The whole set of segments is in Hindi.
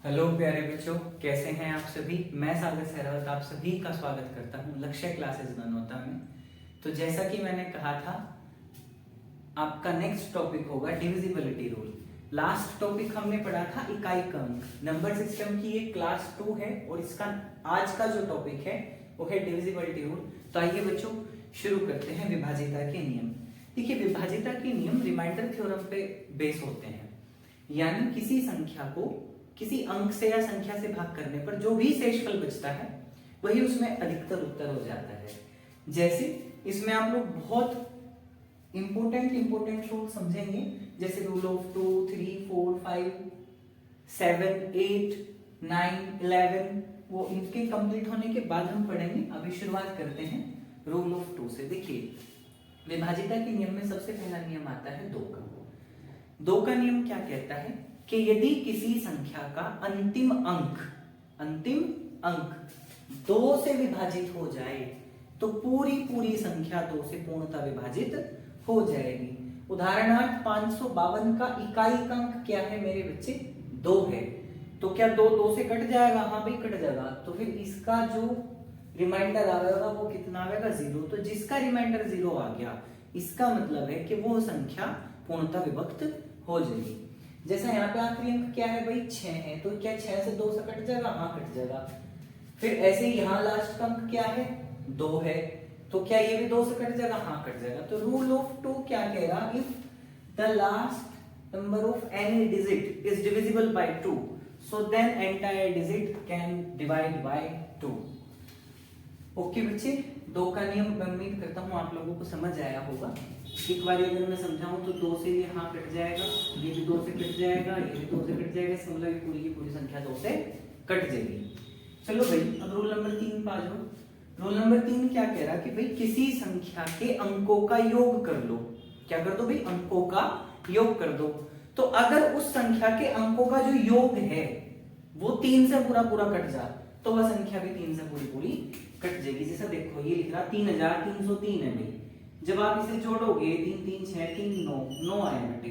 हेलो प्यारे बच्चों, कैसे हैं आप सभी। मैं सागर सहरावत आप सभी का स्वागत करता हूं लक्ष्य क्लासेस बनोता में। तो जैसा कि मैंने कहा था, आपका नेक्स्ट टॉपिक होगा डिविजिबिलिटी रूल। लास्ट टॉपिक हमने पढ़ा था इकाई अंक नंबर सिस्टम की, ये क्लास 2 है और इसका आज का जो टॉपिक है वो है डिविजिबिलिटी रूल। तो आइए बच्चों शुरू करते हैं विभाज्यता के नियम। देखिए, विभाज्यता के नियम रिमाइंडर थ्योरम पे बेस होते हैं, यानी किसी संख्या को किसी अंक से या संख्या से भाग करने पर जो भी शेषफल बचता है वही उसमें अधिकतर उत्तर हो जाता है। जैसे इसमें आप लोग बहुत इंपॉर्टेंट रूल समझेंगे, जैसे रूल ऑफ 2, 3, 4, 5, 7, 8, 9, 11, वो इनके कंप्लीट होने के बाद हम पढ़ेंगे। अभी शुरुआत करते हैं रूल ऑफ 2 से। देखिए, विभाज्यता के नियम में सबसे पहला नियम आता है 2 का। 2 का नियम क्या कहता है कि यदि किसी संख्या का अंतिम अंक 2 से विभाजित हो जाए तो पूरी संख्या 2 से पूर्णतः विभाजित हो जाएगी। उदाहरणार्थ 552 का इकाई अंक क्या है मेरे बच्चे? 2 है। तो क्या 2 से कट जाएगा? हाँ भाई कट जाएगा। तो फिर इसका जो रिमाइंडर आएगा वो कितना आएगा? 0। तो जिसका रिमाइंडर 0 आ गया, इसका मतलब है कि वो संख्या पूर्णतः विभक्त हो जाएगी। जैसा यहाँ पे आखिरी अंक क्या है भाई? 6 है। तो क्या 6 से 2 से कट जाएगा? हाँ कट जाएगा। फिर ऐसे ही यहाँ लास्ट का अंक क्या है? 2 है। तो क्या ये भी 2 से कट जाएगा? हाँ कट जाएगा। तो रूल ऑफ 2 क्या कह रहा? If the last number of any digit is divisible by 2, so then entire digit can divide by 2। Okay बच्चे, 2 का नियम मैं उम्मीद करता हूँ आप लोगों को समझ आया होगा। एक बार अगर मैं समझाऊं तो 2 से ये हाँ कट जाएगा, ये भी 2 से कट जाएगा, ये भी 2 से कट जाएगा, इसका मतलब पूरी की पूरी संख्या 2 से कट जाएगी। चलो भाई, अब रूल नंबर 3 पा जाओ। रूल नंबर 3 क्या कह रहा कि भाई किसी संख्या के अंकों का योग कर लो। क्या कर दो भाई? अंकों का योग कर दो। तो अगर उस संख्या के अंकों का जो योग है वो 3 से पूरा कट जाए तो वह संख्या भी 3 से पूरी कट जाएगी। जैसा देखो, ये लिख रहा 3303 है भाई। जब आप इसे जोड़ोगे 3 3 6 3 9 आया बेटे।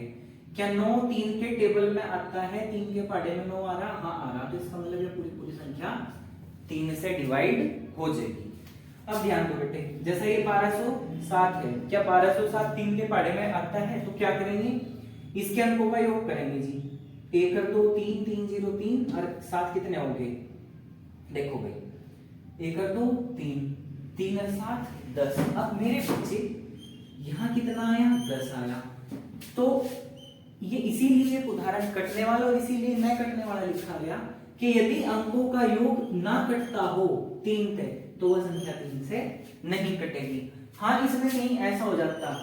क्या 9 3 के टेबल में आता है? 3 के पहाड़े में 9 आ रहा? हाँ आ रहा। तो इसका मतलब ये पूरी संख्या 3 से डिवाइड हो जाएगी। अब ध्यान दो बेटे, जैसा ये 1207 है, क्या 1207 3 के पहाड़े में आता है? तो क्या करेंगे? इसके अंकों का योग करेंगे जी। 1 कर 2 3 3 0 3 और 7 कितने हो गए? देखो भाई, 1 कर 2 3 3 और 7 10। अब मेरे बच्चे यहाँ कितना आया? 10 आया। तो ये इसीलिए एक उदाहरण कटने वाला और इसीलिए न कटने वाला लिखा गया कि यदि अंकों का योग ना कटता हो 3 से तो वह संख्या 3 से नहीं कटेगी। हाँ, इसमें कहीं ऐसा हो जाता,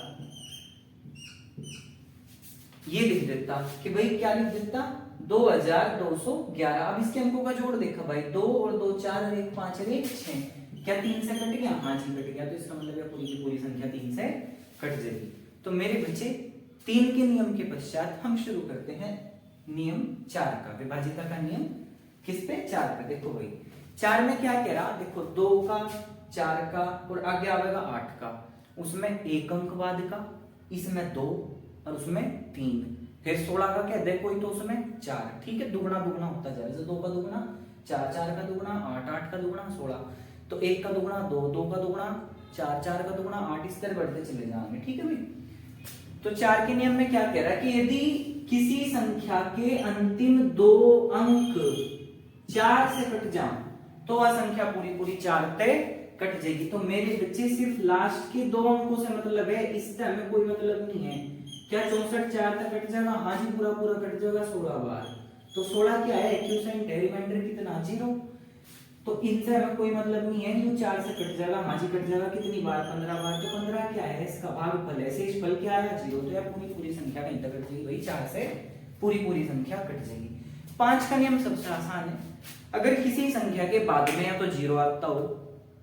ये लिख देता कि भाई क्या लिख देता? 2211। अब इसके अंकों का जोड़ देखा भाई, 2 और 2 4 और 1 5 और 1 6। क्या 3 से कट गया? हाँ जी कट गया। तो इसका मतलब है पूरी की पूरी संख्या 3 से कट जाएगी। तो मेरे बच्चे 3 के नियम के पश्चात हम शुरू करते हैं नियम 4 का, विभाज्यता का नियम। किस पे? 4 का। देखो भाई, 4 में क्या कह रहा? देखो 2 का, 4 का और आगे आएगा 8 का। उसमें 1 अंक बाद का, इसमें 2 और उसमें 3। फिर 16 का क्या? देखो तो उसमें 4। ठीक है, दुगना होता जाए। जैसे 2 का दुगना 4, 4 का दुगना 8, 8 का दुगना 16। तो 1 का दुगना 2, 2 का दुगना 4, 4 का दुगना 8, इस तरह बढ़ते चले जाएंगे। ठीक है भाई। तो 4 के नियम में क्या कह रहा है कि यदि किसी संख्या के अंतिम 2 अंक 4 से कट जाए तो वह संख्या पूरी 4 तय कट जाएगी। तो मेरे बच्चे सिर्फ लास्ट के 2 अंकों से मतलब है, इससे हमें कोई मतलब नहीं है। क्या 64 4 तक कट जाएगा? हाँ जी पूरा कट जाएगा 16 बार। तो 16 क्या है? एक्यूसेंट है। रिमाइंडर कितना? 0। तो इनसे हमें कोई मतलब नहीं है। ये 4 से कट जाएगा, हाँ जी कट जाएगा। कितनी बार? 15 बार। तो 15 क्या है? इसका भागफल है। शेषफल क्या है? 0। तो यह पूरी संख्या कहीं तक कट जाएगी भाई, 4 से पूरी संख्या कट जाएगी। 5 का नियम सबसे आसान है। अगर किसी संख्या के बाद में या तो 0 आता हो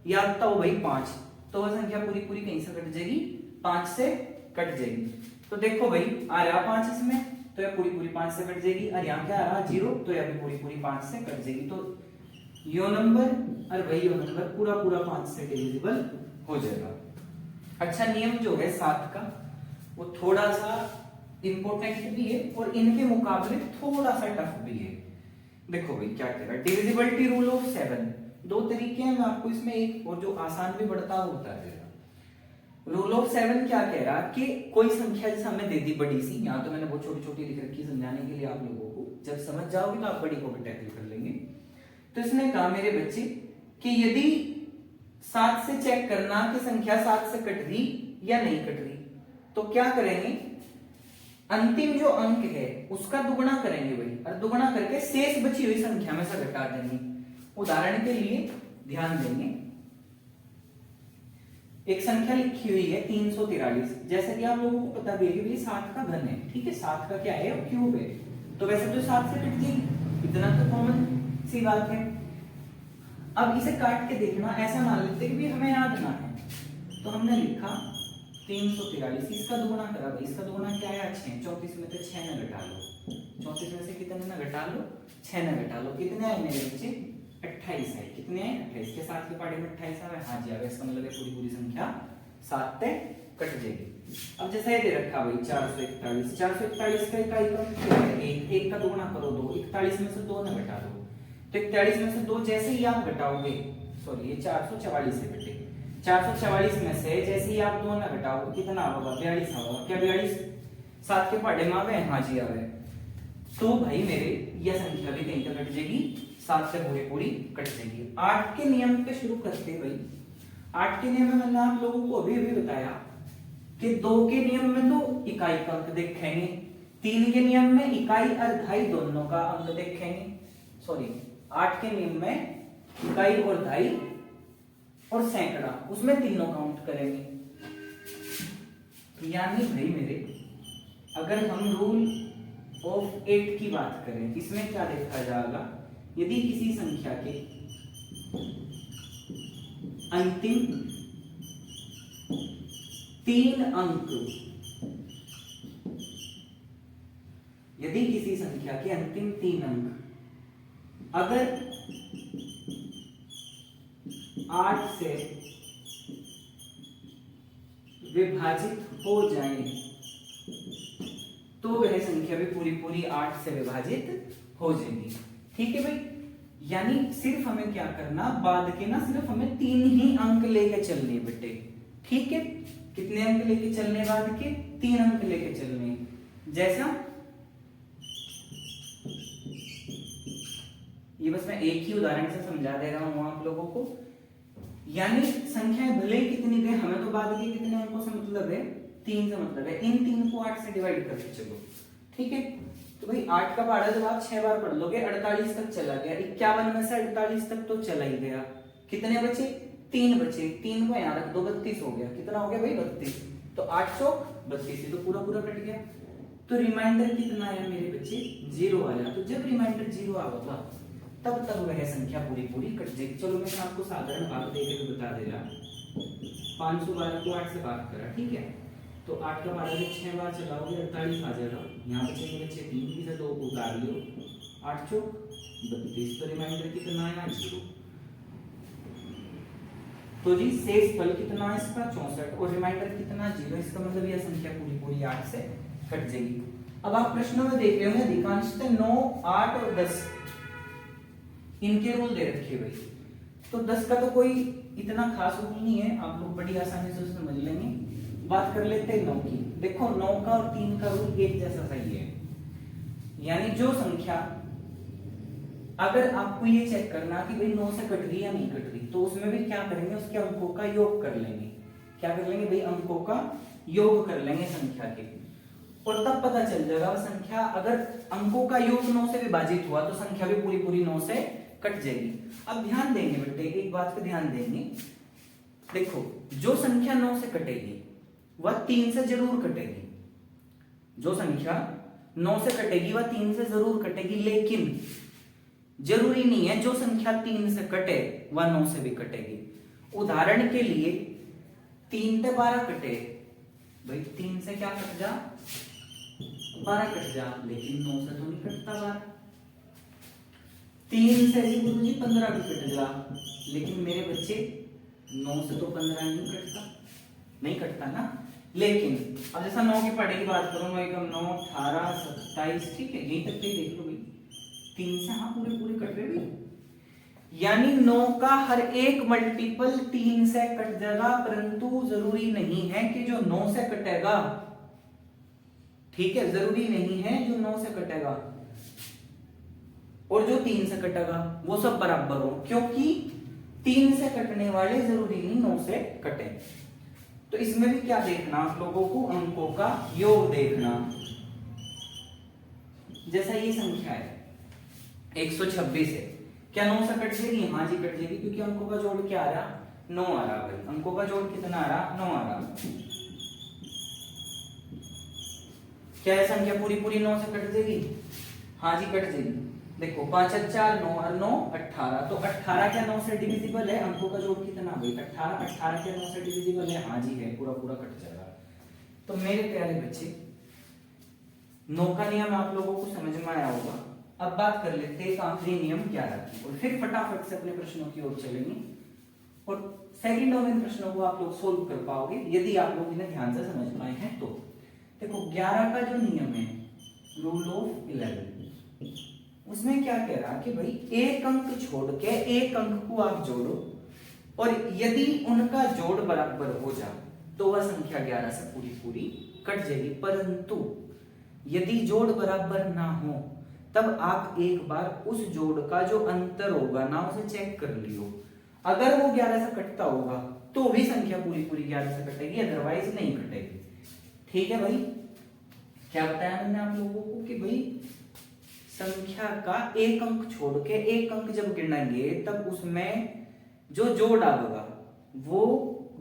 या आता हो भाई 5, तो वह संख्या पूरी कहीं से कट जाएगी? 5 से कट जाएगी। तो देखो भाई, आ रहा 5 इसमें, तो यह पूरी 5 से कट जाएगी। और यहाँ क्या आ रहा? 0, तो यह भी पूरी 5 से कट जाएगी। तो यो नंबर और भाई यो नंबर पूरा 5 से डिविजिबल हो जाएगा। अच्छा, नियम जो है 7 का वो थोड़ा सा इंपॉर्टेंट भी है और इनके मुकाबले थोड़ा सा टफ भी है। देखो भाई क्या कह रहा है, डिविजिबिलिटी रूल ऑफ 7। दो तरीके हैं, मैं आपको इसमें एक और जो आसान भी बढ़ता होता है। रूल ऑफ 7 क्या कह रहा कि कोई संख्या जैसे हमें दे दी बड़ी सी, यहाँ तो मैंने बहुत छोटी छोटी लिख रखी समझाने के लिए आप लोगों को, जब समझ जाओगे तो आप बड़ी को भी टैकल कर लेंगे। तो इसने कहा मेरे बच्चे कि यदि 7 से चेक करना कि संख्या 7 से कट रही या नहीं कट रही, तो क्या करेंगे, अंतिम जो अंक है उसका दुगुना करेंगे भाई, और दुगुना करके शेष बची हुई संख्या में से घटा देंगे। उदाहरण के लिए ध्यान देंगे, एक संख्या लिखी हुई है 343, जैसे कि आप लोगों को पता भी है कि 7 का घन है, ठीक है, 7 का क्या है, क्यूब है, तो वैसे तो 7 से कट जाएगी, इतना तो कॉमन सी बात है। अब इसे काट के देखना, ऐसा मान लेते कि भी हमें याद ना है, तो हमने लिखा 343, इसका दुगुना करा भाई, इसका दुगुना क्या आया 6, 34 में से 6 न घटा लो, 34 में से कितने न घटा लो, 6 न घटा लो, कितने आए मेरे बच्चे 28 है, कितने आए 28, के साथ के पाड़े में 28 आ रहा है, हाँ जी आ रहा है, इसका मतलब है पूरी पूरी संख्या 7 से कट जाएगी। अब जैसा ये दे रखा भाई 441, 441 का इकाई क्या है, एक का दुगुना करो 2, 41 में से 2 न घटा दो, तो 41 में से 2 जैसे ही आप घटाओगे, सॉरी ये 444 है बेटे, 444 में से जैसे ही आप 2 न घटाओगे कितना होगा, 42 होगा, क्या 42 7 के पहाड़े में आ गए, हाँ जी आ गए, तो भाई मेरे यह संख्या भी कहीं तक कट जाएगी, 7 से पूरी पूरी कट जाएगी। 8 के नियम पे शुरू करते हैं भाई। 8 के नियम में मैंने आप लोगों को अभी अभी बताया कि 2 के नियम में तो इकाई का अंक देखेंगे, 3 के नियम में इकाई और धाई दोनों का अंक देखेंगे, सॉरी 8 के नियम में इकाई और धाई और सैकड़ा, उसमें तीनों काउंट करेंगे। यानी भाई मेरे अगर हम रूल ऑफ 8 की बात करें, इसमें क्या देखा जाएगा, यदि किसी संख्या के अंतिम 3 अंक, यदि किसी संख्या के अंतिम 3 अंक अगर 8 से विभाजित हो जाए तो वह संख्या भी पूरी पूरी 8 से विभाजित हो जाएगी, ठीक है भाई। यानी सिर्फ हमें क्या करना, बाद के ना सिर्फ हमें 3 ही अंक लेके चलने बेटे, ठीक है, कितने अंक लेके चलने, बाद के 3 अंक लेके चलने, जैसा ये बस मैं एक ही उदाहरण से समझा दे रहा हूं आप लोगों को। यानी संख्याएं भले कितनी दे, हमें तो बाद के कितने अंकों से मतलब है, 3 से मतलब है, इन 3 को 8 से डिवाइड करके चलो, ठीक है। तो भाई 8 का पहाड़ा जब आप 6 बार पढ़ लोगे 48 तक चला गया, 51 में से 48 तक तो चला ही गया, कितने बचे 3 बचे, 3 को यहाँ रख दो 32 हो गया, कितना हो गया भाई 32, तो 8 चौक 32, तो पूरा पूरा कट गया, तो रिमाइंडर कितना आया मेरे बच्चे 0 आया। तो जब रिमाइंडर 0 आएगा तब तक वह संख्या पूरी पूरी कट जाएगी। चलो मैं आपको साधारण भाग देके भी बता दे रहा, 512 को 8 से भाग करा, ठीक है, तो 8 का पहाड़ा जब 6 बार चलाओगे 48 आ जाएगा, यहाँ बचेंगे बच्चे 3 की से 2 उतार लियो, 8 चौक 32, तो रिमाइंडर कितना आया 0। तो जी शेष फल कितना है इसका 64, और रिमाइंडर कितना 0, इसका मतलब यह संख्या पूरी पूरी 8 से कट जाएगी। अब आप प्रश्नों में देख रहे होंगे अधिकांशतः 9, 8 और 10 इनके रूल दे रखे भाई, तो 10 का तो कोई इतना खास रूल नहीं है, आप लोग बड़ी आसानी से समझ लेंगे। बात कर लेते हैं 9 की। देखो 9 का और 3 का रूल एक जैसा सही है, यानी जो संख्या अगर आपको ये चेक करना कि भाई 9 से कट रही या नहीं कट रही, तो उसमें भी क्या करेंगे, उसके अंकों का योग कर लेंगे। क्या कर लेंगे भाई, अंकों का योग कर लेंगे संख्या के, और तब पता चल जाएगा संख्या अगर अंकों का योग 9 से विभाजित हुआ तो संख्या भी पूरी पूरी 9 से कट जाएगी। अब ध्यान देंगे बेटे, एक बात पे ध्यान देंगे, देखो जो संख्या 9 से कटेगी वह 3 से जरूर कटेगी, जो संख्या 9 से कटेगी वह 3 से जरूर कटेगी, लेकिन जरूरी नहीं है जो संख्या 3 से कटे वह 9 से भी कटेगी। उदाहरण के लिए 3 से 12 कटे भाई, 3 से क्या कट जा 12 कट जा, लेकिन 9 से तो नहीं कटता 12। 3 से भी गुरु जी 15 भी कट जा, लेकिन मेरे बच्चे 9 से तो 15 नहीं कटता ना। लेकिन अब जैसा 9 की पढ़े की बात करूं, 9 एकम 9, 18, 27, ठीक है, यहीं तक ही देख लो भाई, 3 से, हाँ पूरे पूरे कट रहे भाई, यानी 9 का हर एक मल्टीपल 3 से कट जाएगा, परंतु जरूरी नहीं है कि जो 9 से कटेगा, ठीक है, जरूरी नहीं है जो 9 से कटेगा और जो 3 से कटेगा वो सब बराबर हो, क्योंकि 3 से कटने वाले जरूरी नहीं 9 से कटे। तो इसमें भी क्या देखना आप लोगों को, अंकों का योग देखना। जैसा ये संख्या है 126 है, क्या 9 से कट जाएगी? हाँ जी कट जाएगी, क्योंकि अंकों का जोड़ क्या आ रहा, 9 आ रहा भाई, अंकों का जोड़ कितना आ रहा, 9 आ रहा। क्या है संख्या पूरी पूरी 9 से कट जाएगी? हाँ जी कट जाएगी। देखो 5 4 9 और 9 18, तो 18 क्या 9 से डिविजिबल है? अंकों का जोड़ कितना भाई 18, 18 क्या 9 से डिविजिबल है? हाँ जी है, पूरा पूरा कट जाएगा। तो मेरे प्यारे बच्चे 9 का नियम आप लोगों को समझ में आया होगा। अब बात कर लेते हैं आखिरी नियम 11 की, और फिर फटाफट से अपने प्रश्नों की ओर चलेंगे और सेकंड और इन प्रश्नों को आप लोग सोल्व कर पाओगे यदि आप लोग इन्हें ध्यान से समझ पाए हैं तो। देखो 11 का जो नियम है, रूल ऑफ 11, उसमें क्या कह रहा है कि भाई एक अंक छोड़ के एक अंक को आप जोड़ो, और यदि उनका जोड़ बराबर हो जाए तो वह संख्या 11 से पूरी पूरी कट जाएगी। परंतु यदि जोड़ बराबर ना हो तब आप एक बार उस जोड़ का जो अंतर होगा ना उसे चेक कर लियो, अगर वो 11 से कटता होगा तो भी संख्या पूरी पूरी 11 से कटेगी, अदरवाइज नहीं कटेगी। ठीक है भाई, क्या बताया मैंने आप लोगों को कि भाई संख्या का एक अंक छोड़ के एक अंक जब गिनेंगे तब उसमें जो जोड़ आएगा वो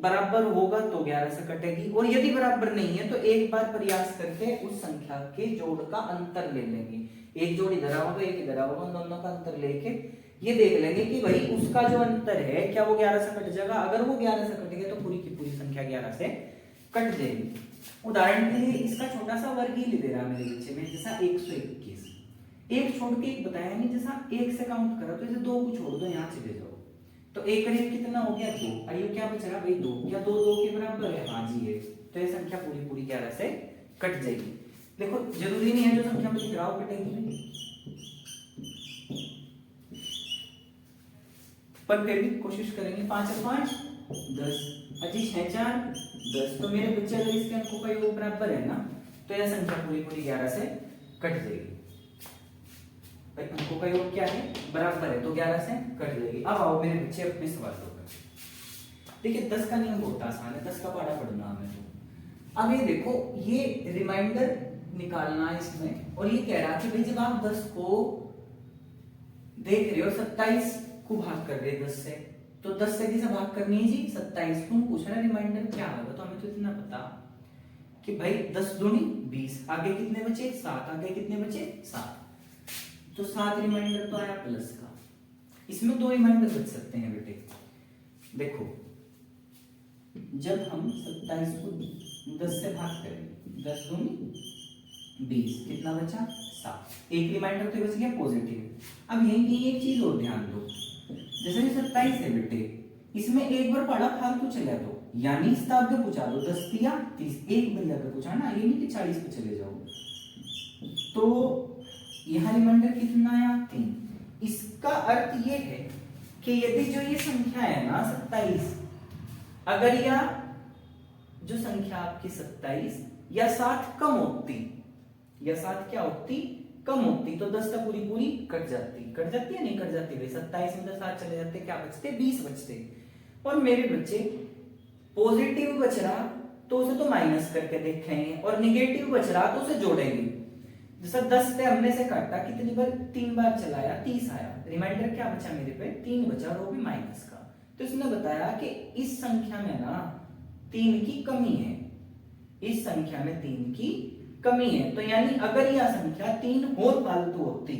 बराबर होगा तो 11 से कटेगी, और यदि बराबर नहीं है तो एक बार प्रयास करके उस संख्या के जोड़ का अंतर ले लेंगे। एक जोड़ इधर होगा एक इधर होगा, दोनों का अंतर लेके ये देख लेंगे कि भाई उसका जो अंतर है क्या वो 11 से कट जाएगा। अगर वो 11 से कटेगा तो पूरी की पूरी संख्या 11 से कट जाएगी। उदाहरण के लिए इसका छोटा सा वर्ग ही ले दे रहा मेरे बच्चे में, जैसा 121, एक छोड़ के एक बताया नहीं, जैसा एक से काउंट करो तो जैसे 2 को छोड़ दो, यहाँ चले जाओ तो एक करीब कितना हो गया 2, और ये क्या बच रहा भाई 2, क्या 2 2 के बराबर है? हाँ जी है, तो ये संख्या पूरी पूरी 11 से कट जाएगी। देखो जरूरी नहीं है जो संख्या में लिख रहा हो कटेगी, पर फिर भी कोशिश करेंगे। 5 और 5 10, अजी 6 4 10, तो मेरे बच्चे अगर इसके अंकों का योग बराबर है ना तो यह संख्या पूरी पूरी 11 से कट जाएगी। भाई अंकों का योग क्या है? बराबर है, तो 11 से कट जाएगी। अब आओ मेरे बच्चे अपने सवाल पर। देखिए 10 का नियम बहुत आसान है, 10 का पढ़ा पढ़ना हमें तो। अब ये देखो, ये रिमाइंडर निकालना है इसमें, और ये कह रहा कि भाई जब आप 10 को देख रहे हो 27 को भाग कर रहे हैं 10 से, तो 10 से किसे भाग करनी है जी? 27 को। पूछ रहा रिमाइंडर क्या होगा, तो हमें तो इतना पता कि भाई 10 दूनी 20, आगे कितने बचे? 7, आगे कितने बचे? 7, तो 7 रिमाइंडर तो आया प्लस का। इसमें 2 रिमाइंडर बच सकते हैं बेटे। देखो जब हम 27 को 10 से भाग करेंगे, 10 दूनी 20, कितना बचा? 7, एक रिमाइंडर तो बच गया पॉजिटिव। अब यही एक चीज और ध्यान दो, जैसे 27 है बेटे, इसमें एक बार पढ़ा फालतू चला दो, यानी इस आगे पूछा दो 10 या 30, एक बार जाकर पूछा ना, ये नहीं कि 40 पे चले जाओ। तो यहाँ रिमाइंडर कितना आया? 3। इसका अर्थ ये है कि यदि जो ये संख्या है ना 27, अगर या जो संख्या आपकी 27 या 7 कम होती, या 7 क्या होती? कम होती, तो 10 तो पूरी पूरी कट जाती। कट जाती है नहीं कट जाती भाई? 27 में तो 7 चले जाते, क्या बचते? 20 बचते। और मेरे बच्चे पॉजिटिव बच रहा तो उसे तो माइनस करके देखेंगे, और निगेटिव बच रहा तो उसे जोड़ेंगे। जैसा 10 से हमने से काटा, कितनी बार? 3 बार चलाया, 30 आया। रिमाइंडर क्या बचा मेरे पे? 3 बचा, और वो भी माइनस का। तो इसने बताया कि इस संख्या में ना 3 की कमी है, इस संख्या में 3 की कमी है। तो यानी अगर यह संख्या 3 और फालतू होती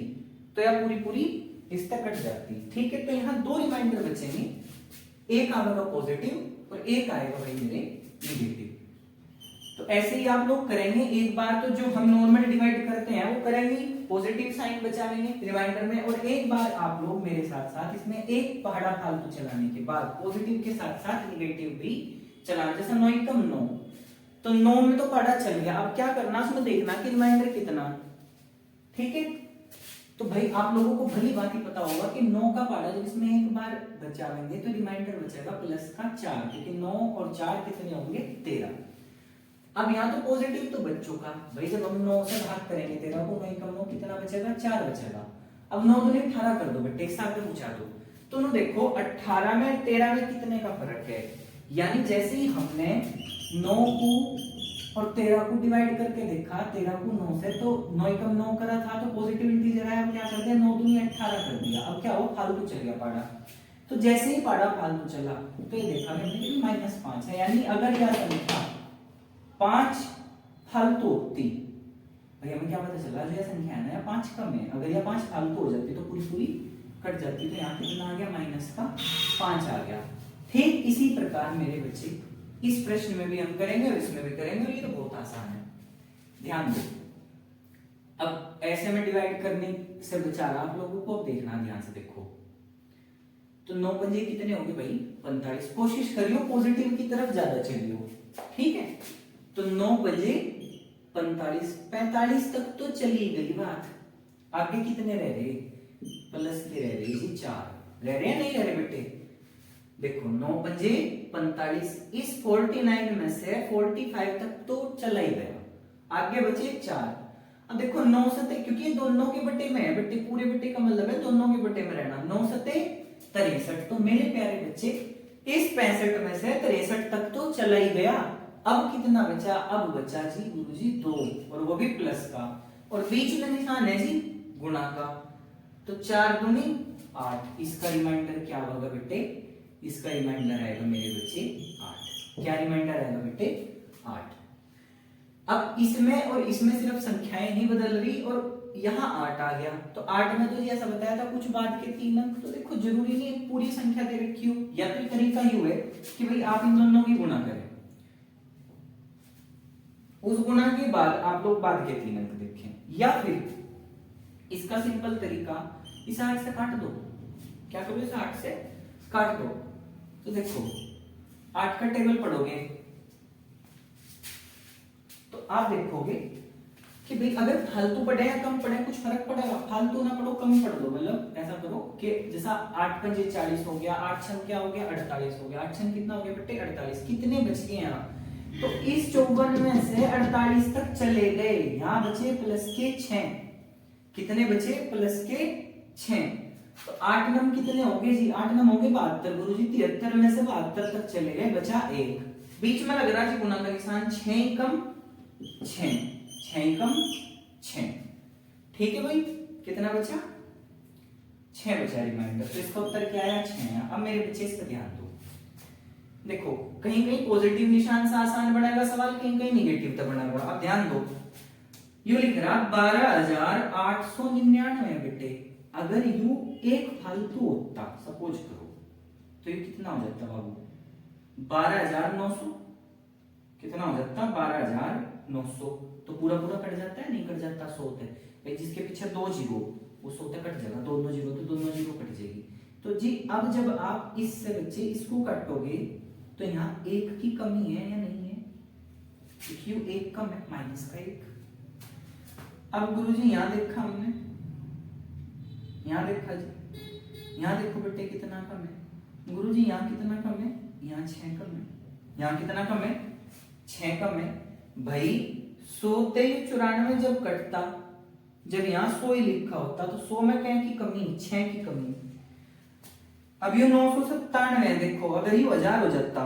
तो यह पूरी पूरी इस तक कट जाती। ठीक है, तो यहाँ 2 रिमाइंडर बचेंगे, एक आएगा पॉजिटिव और एक आएगा भाई मेरे निगेटिव। तो ऐसे ही आप लोग करेंगे। एक बार तो जो हम नॉर्मल डिवाइड करते हैं वो करेंगे, पॉजिटिव साइन बचा लेंगे रिमाइंडर में, और एक बार आप लोग मेरे साथ साथ इसमें एक पहाड़ा फालतू चलाने के बाद पॉजिटिव के साथ साथ निगेटिव भी चलाना। जैसे 9 कम 9, तो 9 में तो पहाड़ा चल गया। अब क्या करना, उसमें देखना कि रिमाइंडर कितना। ठीक है, तो भाई आप लोगों को भली बात ही पता होगा कि 9 का पहाड़ा जब इसमें एक बार बचावेंगे तो रिमाइंडर बचेगा प्लस का 4, क्योंकि 9 और 4 कितने होंगे 13। अब यहाँ तो पॉजिटिव तो बच चुका भाई, जब हम 9 से भाग करेंगे 13 को, 9 कम 9 कितना बचेगा 4 बचेगा। अब 9 दूनी 18 कर दो बेटे, एक साथ में पूछा दो तो नो देखो 18 में 13 में कितने का फर्क है, यानी जैसे ही हमने 9 को और 13 को डिवाइड करके देखा 13 को 9 से, तो 9 कम 9 करा था तो पॉजिटिव इंटीजर है, अब क्या कर दिया 9 दूनी 18 कर दिया। अब क्या हो फालतू चल गया पाड़ा, तो जैसे ही पाड़ा फालतू चला तो ये देखा हमने -5 है, यानी अगर यह संख्या 5 फालतू होती, भाई हमें क्या पता चला जो यह संख्या है ना 5 कम है, अगर यह 5 फालतू हो जाती तो पूरी पूरी कट जाती, तो यहाँ कितना आ गया -5 आ गया। ठीक इसी प्रकार मेरे बच्चे इस प्रश्न में भी हम करेंगे और इसमें भी करेंगे, और ये तो बहुत आसान है, ध्यान दो। अब ऐसे में डिवाइड करने से बचा रहा आप लोगों को, अब देखना ध्यान से देखो, तो 9 पंजे कितने होंगे भाई 45, कोशिश करियो पॉजिटिव की तरफ ज्यादा चलियो, ठीक है। तो 9 पंजे 45, 45 तक तो चली गई बात, आगे कितने रह रहे प्लस के रह रहे जी 4 रह रहे हैं, नहीं रह रहे बेटे, देखो 9 पंजे 45, इस 49 में से 45 तक तो चला ही गया, आगे बचे 4। अब देखो 9 सते, क्योंकि दोनों के बटे में है बेटे, पूरे बटे का मतलब है दोनों के बटे में रहना, 9 सते 63, तो मेरे प्यारे बच्चे इस 65 में से 63 तक तो चला ही गया। अब कितना बचा, अब बचा जी गुरुजी 2, और वो भी प्लस का, और बीच में निशान है जी गुणा का, तो 4 दूनी 8, इसका रिमाइंडर क्या होगा बेटे, इसका रिमाइंडर आएगा मेरे बच्चे 8। क्या रिमाइंडर आएगा बेटे 8। अब इसमें और इसमें सिर्फ संख्याएं नहीं बदल रही, और यहाँ 8 आ गया, तो 8 में तो जैसा बताया था कुछ बाद के 3 अंक, तो देखो जरूरी नहीं पूरी संख्या दे रखी हो, या फिर तरीका ही हुए कि भाई आप इन दोनों की गुणा करें, उस गुणा के बाद आप लोग बाद के 3 अंक देखें, या फिर इसका सिंपल तरीका इस 8 से काट दो, क्या करो इस 8 से काट दो, तो देखो 8 का टेबल पढ़ोगे तो आप देखोगे कि भाई अगर फालतू पढ़े या कम पढ़े कुछ फर्क पड़ेगा, फालतू ना पढ़ो कम पढ़ दो, मतलब ऐसा करो कि जैसा 8 पंजे 40 हो गया, 8 छन क्या हो गया 48 हो गया, 8 छन कितना हो गया बेटे 48, कितने बच गए यहाँ, तो इस 54 में से 48 तक चले गए, यहाँ बचे प्लस के 6, कितने बचे प्लस के 6, तो 8 नम कितने होंगे जी 8 नम होंगे 72, गुरुजी 73 में से 72 तक चले गए, बचा 1, बीच में लग रहा जी गुणा का निशान, 6 कम 6, 6 कम 6, ठीक है भाई, कितना बचा 6 बचा रिमाइंडर, तो इसका उत्तर क्या आया 6। अब मेरे बच्चे इस पर ध्यान दो, देखो कहीं कहीं पॉजिटिव निशान से आसान बनाएगा सवाल, कहीं कहीं निगेटिव तक बनाएगा, अब ध्यान दो, यू लिख रहा 12,899 बेटे, अगर यू एक फालतू होता सपोज करो, तो ये कितना हो जाता बाबू 12,900, कितना हो जाता 12,900, तो पूरा पूरा कट जाता है नहीं कट जाता 100 होता है भाई, जिसके पीछे 2 जीरो वो 100 तक कट जाएगा, दोनों जीरो तो दोनों जीरो कट जाएगी, तो जी अब जब आप इससे बच्चे इसको काटोगे तो यहाँ 1 की कमी है या नहीं है, क्यों 1 कम है माइनस का 1। अब गुरुजी यहाँ देखा हमने, यहाँ देखा जी, यहाँ देखो बेटे कितना कम है, गुरुजी यहाँ कितना कम है, यहाँ 6 कम है, यहाँ कितना कम है 6 कम है भाई, 100 ते 94 जब कटता, जब यहाँ 100 ही लिखा होता तो 100 में क्या की कमी 6 की कमी, अब ये 997 है, देखो अगर ये 1000 हो जाता,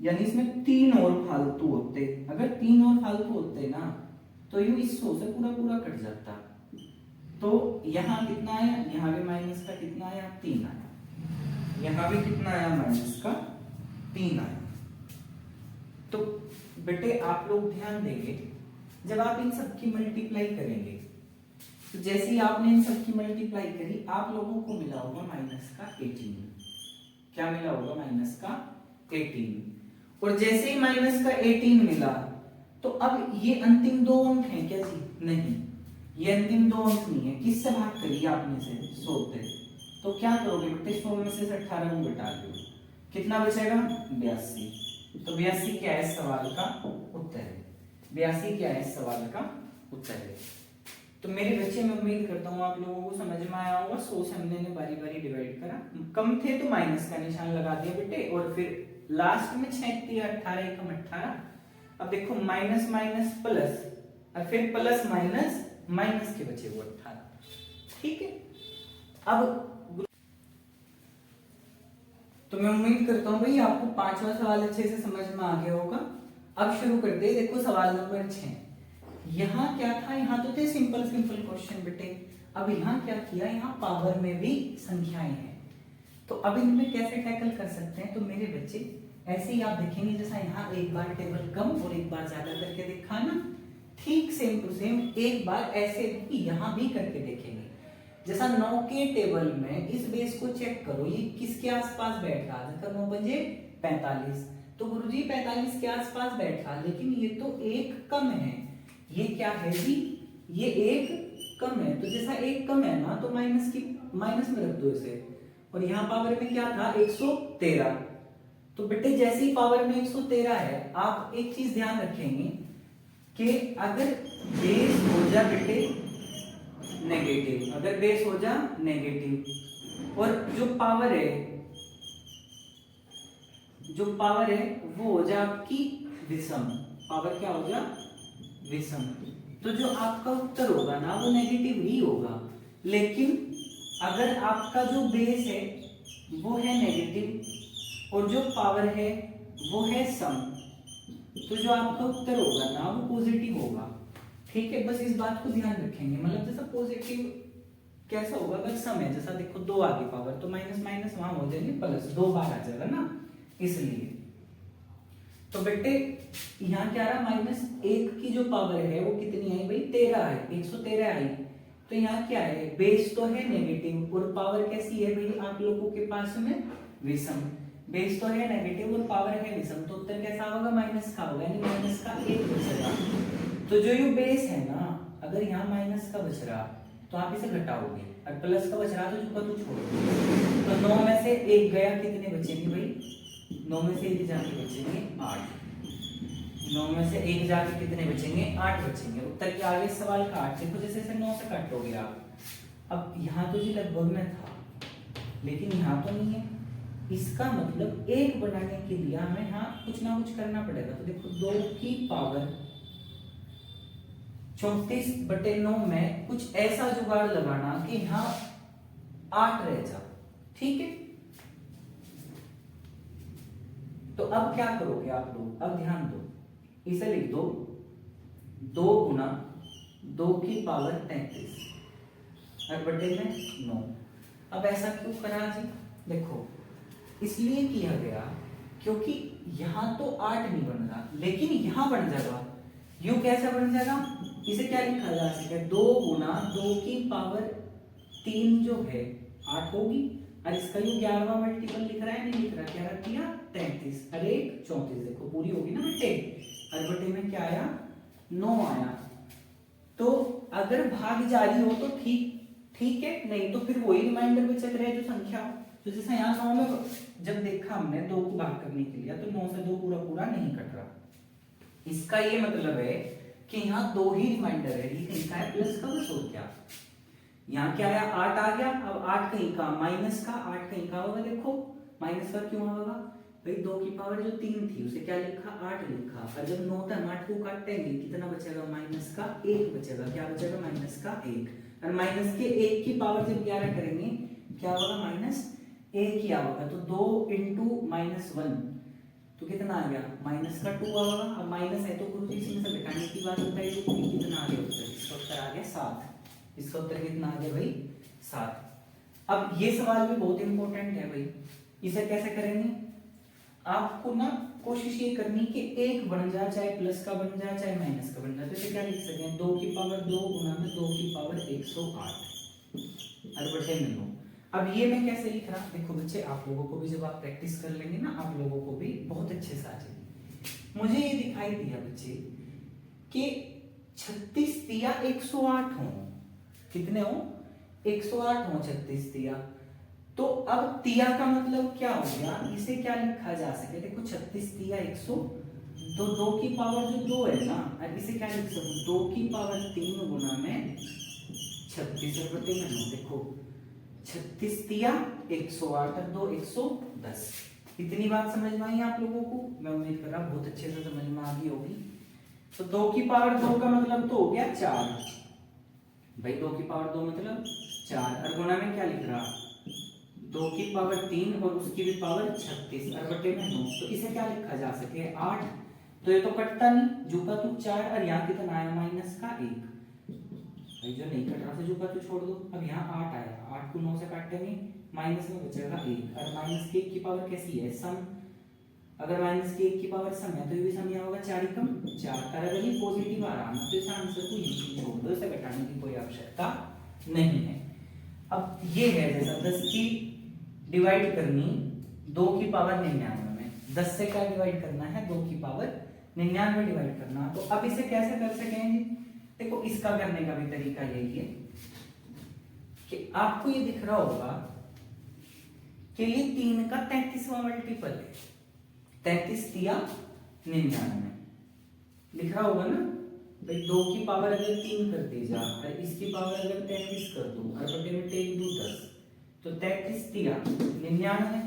यानी इसमें 3 और फालतू होते, अगर 3 और फालतू होते ना तो यू इस 100 से पूरा पूरा कट जाता, तो यहाँ कितना आया, यहाँ भी माइनस का कितना आया 3 आया, यहाँ भी कितना आया माइनस का 3 आया। तो बेटे आप लोग ध्यान देंगे जब आप इन सब की मल्टीप्लाई करेंगे, तो जैसे ही आपने इन सब की मल्टीप्लाई करी आप लोगों को मिला होगा माइनस का 18, क्या मिला होगा माइनस का 18, और जैसे ही माइनस का 18 मिला तो अब ये अंतिम 2 अंक हैं क्या जी, नहीं ये अंतिम 2 अंक नहीं है, किससे भाग करिए आपने से 100 से, तो क्या करोगे बेटे 100 में से 18 को घटा दो, कितना बचेगा 82, तो 82 क्या है सवाल का उत्तर है, 82 क्या है सवाल का उत्तर है। तो मेरे बच्चे, मैं उम्मीद करता हूँ आप लोगों को समझ में आया होगा। 100 से हमने बारी बारी डिवाइड करा, कम थे तो माइनस का निशान लगा दिया बेटे, और फिर लास्ट में 6 × 18 एकम 18। अब देखो माइनस माइनस प्लस, और फिर प्लस माइनस माइनस के बचे वो 18। ठीक है, अब तो मैं उम्मीद करता हूँ भाई आपको पांचवा सवाल अच्छे से समझ में आ गया होगा। अब शुरू करते हैं। देखो सवाल नंबर 6, यहाँ क्या था, यहाँ तो थे सिंपल सिंपल क्वेश्चन बेटे। अब यहाँ क्या किया, यहाँ पावर में भी संख्याएं हैं, तो अब इनमें कैसे टैकल कर सकते हैं। तो मेरे बच्चे ऐसे ही आप देखेंगे, जैसा यहाँ एक बार टेबल कम और एक बार ज्यादा करके देखा ना, ठीक सेम टू सेम एक बार ऐसे भी यहाँ भी करके देखेंगे। जैसा 9 के टेबल में इस बेस को चेक करो, ये किसके आसपास बैठ रहा है, जैसे 9 बजे 45, तो गुरुजी 45 के आसपास बैठ रहा, लेकिन ये तो एक कम है। ये क्या है जी, ये एक कम है, तो जैसा एक कम है ना, तो माइनस में रख दो इसे। और यहाँ पावर में क्या था, 113। तो बेटे जैसे ही पावर में 113 है, आप एक चीज ध्यान रखेंगे कि अगर बेस हो जा बेटे नेगेटिव, अगर बेस हो जा नेगेटिव, और जो पावर है वो हो जा आपकी विषम, पावर क्या हो जा विषम, तो जो आपका उत्तर होगा ना वो नेगेटिव ही होगा। लेकिन अगर आपका जो बेस है वो है नेगेटिव और जो पावर है वो है सम, तो जो आपका उत्तर होगा ना वो पॉजिटिव होगा। ठीक है, बस इस बात को ध्यान रखेंगे। मतलब जैसा पॉजिटिव कैसा होगा, अगर सम है, जैसा देखो 2 आगे पावर, तो माइनस माइनस वहां हो जाएंगे प्लस, 2 बार आ जाएगा ना, इसलिए। तो बेटे यहाँ क्या रहा, -1 की जो पावर है वो कितनी आई भाई, 13 है, 113 आई। तो यहाँ क्या है, बेस तो है नेगेटिव और पावर कैसी है भाई आप लोगों के पास में, विषम। बेस तो है नेगेटिव और पावर है विषम, तो उत्तर कैसा होगा, माइनस का होगा, यानी माइनस का 1 बचेगा। तो जो ये बेस है ना, अगर यहाँ माइनस का बच रहा तो आप इसे घटाओगे, और प्लस का बच रहा तो जो तो छोड़ोगे। तो 9 में से 1 गया, कितने बचेंगे भाई, 9 में से 1 जाके बचेंगे 8। 9 में से 1 जाके कितने बचेंगे, 8 बचेंगे। उत्तर के आगे सवाल का 8, देखो जैसे 9 से काटोगे आप। अब यहाँ तो जी लगभग में था, लेकिन यहाँ तो नहीं है, इसका मतलब 1 बनाने के लिए हमें यहाँ कुछ ना कुछ करना पड़ेगा। तो देखो 2 की पावर 34/9 में कुछ ऐसा जुगाड़ लगाना कि यहाँ 8 रह जा। ठीक है, तो अब क्या करोगे आप लोग, अब ध्यान दो, इसे लिख दो 2 गुना 2 की पावर 33 और बटे में 9। अब ऐसा क्यों करा जी, देखो इसलिए किया गया क्योंकि यहां तो 8 नहीं बन रहा, लेकिन यहां बन जाएगा। यू कैसा बन जाएगा, इसे क्या लिखा जा सकता है, 2 गुना 2 की पावर 3 जो है 8 होगी, और इसका यू 11वां मल्टीपल लिख रहा है, नहीं लिख रहा, क्या रख दिया 33 और 1 34, देखो पूरी होगी ना बेटे, और बटे में क्या आया 9 आया। तो अगर भाग जारी हो तो ठीक है, नहीं तो फिर वही रिमाइंडर में चल रहे जो संख्या। तो जैसे यहाँ 9 में जब देखा हमने 2 को भाग करने के लिए, तो 9 से 2 पूरा पूरा नहीं कट रहा। इसका ये मतलब है कि यहाँ 2 ही रिमाइंडर है, इनका है प्लस का, बस और क्या। यहाँ क्या आया 8 आ गया, अब 8 कहीं का माइनस का, 8 कहीं का होगा, देखो माइनस का क्यों होगा भाई, 2 की पावर जो 3 थी उसे क्या लिखा 8 लिखा, और जब 9 तक 8 को काटेंगे कितना बचेगा, माइनस का 1 बचेगा, क्या बचेगा माइनस का 1, और माइनस के 1 की पावर जब 11 करेंगे क्या होगा, -1 ही होगा। तो 2 × -1 तो कितना आ गया, माइनस का 2 आएगा। अब माइनस है तो गुरुजी इसमें से घटाने की बात बताइए, कितना आ गया उत्तर, इसका उत्तर आ गया 7। इसका उत्तर कितना आ गया भाई 7। अब ये सवाल भी बहुत इंपॉर्टेंट है भाई, इसे कैसे करेंगे, आपको ना कोशिश ये करनी कि 1 बन जाए, चाहे प्लस का बन जाए चाहे माइनस का बन जाए। तो इसे क्या लिख सकते हैं, 2 की पावर 2 गुना में 2 की पावर 108 और बटे में 9। अब ये मैं कैसे लिख रहा, देखो बच्चे आप लोगों को भी जब आप प्रैक्टिस कर लेंगे ना, आप लोगों को भी बहुत अच्छे से आ जाएगी। मुझे ये दिखाई दिया बच्चे कि 36 तिया 108 हो, कितने हो 108 हो 36 तिया। तो अब तिया का मतलब क्या हो गया, इसे क्या लिखा जा सके, देखो 36 तिया 100, तो 2 की पावर जो 2 है ना, और इसे क्या लिख सकूं, 2 की पावर 3 गुना में 36 और बटे में 9। देखो 36 दिया 108 और 2 110। इतनी बात समझ में आई आप लोगों को? मैं उम्मीद कर रहा हूँ बहुत अच्छे से समझ में आ गई होगी। तो 2 की पावर 2 का मतलब तो हो गया 4 भाई, 2 की पावर 2 मतलब 4। और गुणा में क्या लिख रहा, 2 की पावर 3 और उसकी भी पावर 36 और बटे में 9। तो इसे क्या लिखा जा सके 8। तो ये तो कटता नहीं, जू का तू 4 और यहाँ कितना आया माइनस का 1 भाई, जो नहीं कट रहा था जू का तू छोड़ दो। अब यहाँ 8 आया, 8 को 9 से काटेंगे माइनस में बचेगा 1। और माइनस के 1 की पावर कैसी है सम, अगर माइनस के 1 की पावर सम है तो ये भी सम यहाँ होगा 4 एकम 4। और अगर ये पॉजिटिव आ रहा है तो इस आंसर को यहीं छोड़ दो, इसे घटाने की कोई आवश्यकता नहीं है। अब ये है जैसा 10 की डिवाइड करनी 2 की पावर 99 में, 10 से क्या डिवाइड करना है 2 की पावर 99 डिवाइड करना। तो अब इसे कैसे कर सकेंगे, देखो इसका करने का भी तरीका यही है कि आपको ये दिख रहा होगा कि ये 3 का 33वां मल्टीपल है। 33 दिया 99 लिख रहा होगा ना भाई, 2 की पावर अगर 3 कर दी जा और इसकी पावर अगर 33 कर दूं और बटे में टेक दूं 10, तो 33 दिया 99।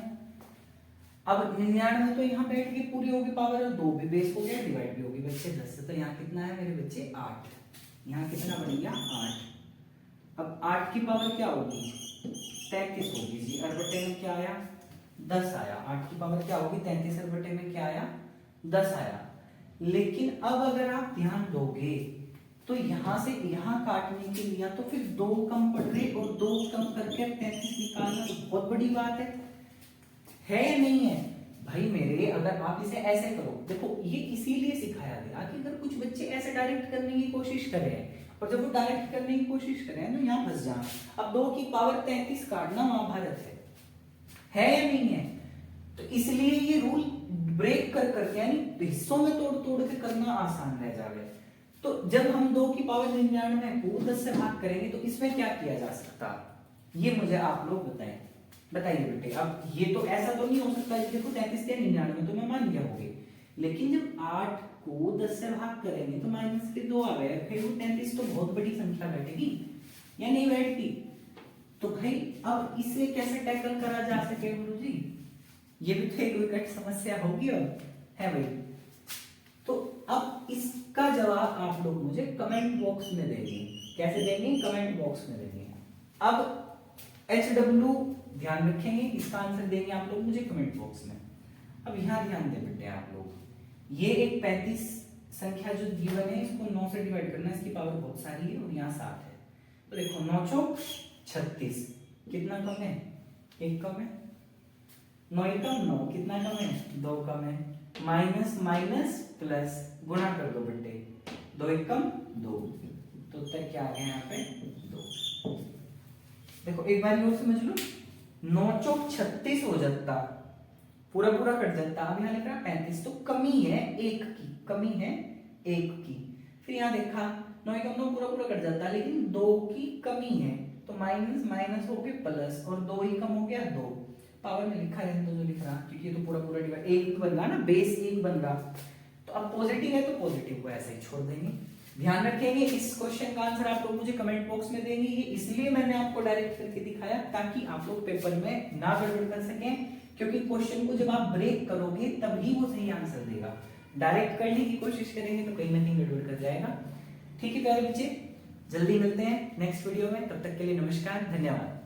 अब 99 तो यहाँ बैठ के पूरी होगी पावर और 2 भी बेस हो गया, डिवाइड भी होगी बच्चे 10 से। तो यहाँ कितना है मेरे बच्चे 8, यहाँ कितना बन गया 8। अब 8 की पावर क्या होगी 33 होगी जी, और बटे में क्या आया 10 आया। 8 की पावर क्या होगी 33 और बटे में क्या आया 10 आया। लेकिन अब अगर आप ध्यान दोगे तो यहां से यहां काटने के लिए तो फिर 2 कम पड़ रहे और 2 कम करके 33 निकालना तो बहुत बड़ी बात है या नहीं है भाई मेरे? अगर आप इसे ऐसे करो, देखो ये इसीलिए सिखाया गया कि अगर कुछ बच्चे ऐसे डायरेक्ट करने की कोशिश करें और जब वो डायरेक्ट करने की कोशिश करें तो यहाँ फंस जाए। अब 2 की पावर 33 काटना महाभारत है या नहीं है? तो इसलिए ये रूल ब्रेक कर करके यानी हिस्सों में तोड़ तोड़ के करना आसान रह जावे। तो जब हम 2 की पावर 99 को 10 से भाग करेंगे तो इसमें क्या किया जा सकता, ये मुझे आप लोग बताइए बेटे। अब ये तो ऐसा तो नहीं हो सकता देखो 33 या 99 तो मैं मान गया होगी, लेकिन जब 8 को 10 से भाग करेंगे तो माइनस के 2 आ गए, फिर वो 33 तो बहुत बड़ी संख्या बैठेगी या नहीं बैठती? तो भाई अब इसे कैसे टैकल करा जा सके गुरुजी? ये भी तो एक विकट समस्या होगी अब, है भाई। तो अब इसका जवाब आप लोग मुझे कमेंट बॉक्स में देंगे। कैसे देंगे? कमेंट बॉक्स में देंगे। अब HW ध्यान रखेंगे, इसका आंसर देंगे आप लोग मुझे कमेंट बॉक्स में। अब यहाँ ध्यान दे बेटे आप लोग, ये एक 35 संख्या जो गिवन है इसको 9 से डिवाइड करना है, इसकी पावर बहुत सारी है और यहाँ 7 है। तो देखो 9 चौक 36, कितना कम है 1 कम है, 9 एकम 9, कितना कम है 2 कम है, माइनस माइनस प्लस गुणा कर दो बेटे, 2 एकम 2, तो उत्तर क्या आ गया यहाँ पे 2। देखो एक बार और समझ लो, 9 चौक 36 हो जाता, पूरा पूरा कट जाता। अब यहाँ लिख रहा 35, तो कमी है 1 की, कमी है 1 की। फिर यहाँ देखा 9 एकम 9 पूरा पूरा कट जाता, लेकिन 2 की कमी है, तो माइनस माइनस हो गया प्लस और 2 एकम हो गया 2। पावर में लिखा है तो जो लिख रहा, क्योंकि ये तो पूरा पूरा डिवाइड 1 बन रहा ना, बेस 1 बन रहा। तो अब पॉजिटिव है तो पॉजिटिव को ऐसे ही छोड़ देंगे। ध्यान रखेंगे इस क्वेश्चन का आंसर आप लोग मुझे कमेंट बॉक्स में देंगे। ये इसलिए मैंने आपको डायरेक्ट करके दिखाया ताकि आप लोग पेपर में ना गड़बड़ कर सकें, क्योंकि क्वेश्चन को जब आप ब्रेक करोगे तभी वो सही आंसर देगा। डायरेक्ट करने की कोशिश करेंगे तो कहीं ना कहीं गड़बड़ कर जाएगा। ठीक है प्यारे बच्चे, जल्दी मिलते हैं नेक्स्ट वीडियो में, तब तक के लिए नमस्कार, धन्यवाद।